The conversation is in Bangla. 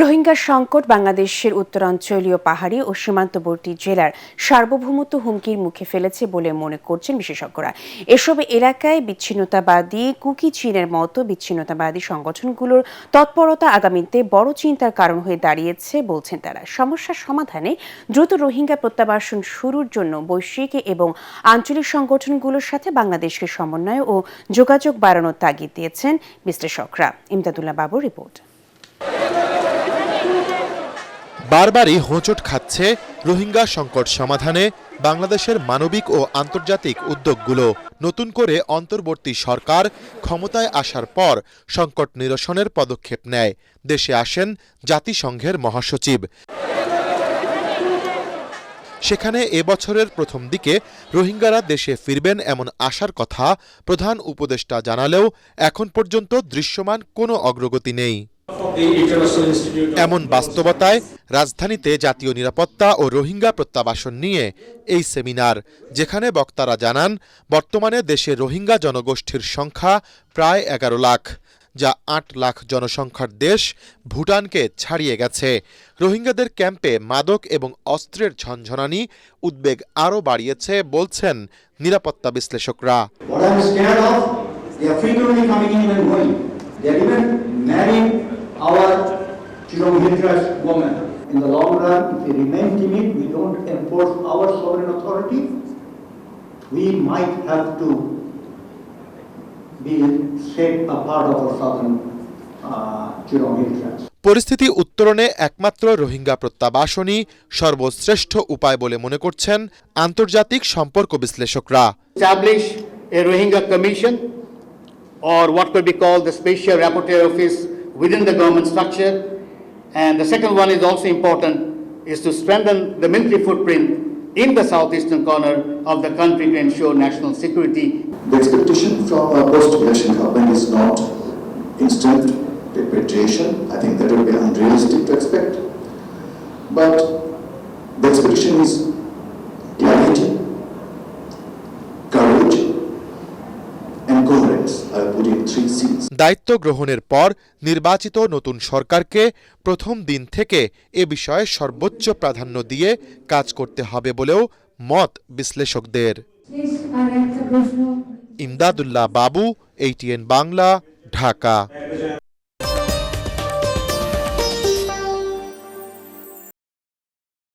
রোহিঙ্গা সংকট বাংলাদেশের উত্তরাঞ্চলীয় পাহাড়ি ও সীমান্তবর্তী জেলার সার্বভৌমত্ব হুমকির মুখে ফেলেছে বলে মনে করছেন বিশেষজ্ঞরা। এসব এলাকায় বিচ্ছিন্নতাবাদী কুকি চীনের মতো বিচ্ছিন্নতাবাদী সংগঠনগুলোর তৎপরতা আগামীতে বড় চিন্তার কারণ হয়ে দাঁড়িয়েছে বলছেন তারা। সমস্যার সমাধানে দ্রুত রোহিঙ্গা প্রত্যাবাসন শুরুর জন্য বৈশ্বিক এবং আঞ্চলিক সংগঠনগুলোর সাথে বাংলাদেশকে সমন্বয় ও যোগাযোগ বাড়ানোর তাগিদ দিয়েছেন বিশ্লেষকরা। ইমদাদুল্লাহ বাবুর রিপোর্ট। বারবারই হোঁচট খাচ্ছে রোহিঙ্গা সংকট সমাধানে বাংলাদেশের মানবিক ও আন্তর্জাতিক উদ্যোগগুলো। নতুন করে অন্তর্বর্তী সরকার ক্ষমতায় আসার পর সংকট নিরসনের পদক্ষেপ নেয়। দেশে আসেন জাতিসংঘের মহাসচিব। সেখানে এবছরের প্রথম দিকে রোহিঙ্গারা দেশে ফিরবেন এমন আশার কথা প্রধান উপদেষ্টা জানালেও এখন পর্যন্ত দৃশ্যমান কোনো অগ্রগতি নেই। এমন বাস্তবতায় রাজধানীতে জাতীয় নিরাপত্তা ও রোহিঙ্গা প্রত্যাবাসন নিয়ে এই সেমিনার, যেখানে বক্তারা জানান বর্তমানে দেশে রোহিঙ্গা জনগোষ্ঠীর সংখ্যা প্রায় 11 লাখ, যা 8 লাখ জনসংখ্যার দেশ ভুটানকে ছাড়িয়ে গেছে। রোহিঙ্গাদের ক্যাম্পে মাদক এবং অস্ত্রের ঝনঝনানি উদ্বেগ আরও বাড়িয়েছে বলছেন নিরাপত্তা বিশ্লেষকরা। Our Chirom Hillcrest women. In the long run, if we remain timid, we don't enforce our sovereign authority, we might have to be set a part of our southern Chirom Hillcrest. পরিস্থিতি উত্তরণে একমাত্র রোহিঙ্গা প্রত্যাবাসনই সর্বশ্রেষ্ঠ উপায় বলে মনে করছেন আন্তর্জাতিক সম্পর্ক বিশ্লেষকরা। Establish a Rohingya commission or what could be called the Special Rapporteur Office within the government structure. And the second one is also important, is to strengthen the military footprint in the southeastern corner of the country to ensure national security. The expectation from a post-election government is not instant repatriation. I think that would be unrealistic to expect. But the expectation is clarity, courage, and coherence. I put in 3 C's. দায়িত্ব গ্রহণের পর নির্বাচিত নতুন সরকারকে প্রথম দিন থেকে এ বিষয়ে সর্বোচ্চ প্রাধান্য দিয়ে কাজ করতে হবে বলেও মত বিশ্লেষকদের। ইমদাদুল্লাহ বাবু, ATN বাংলা, ঢাকা।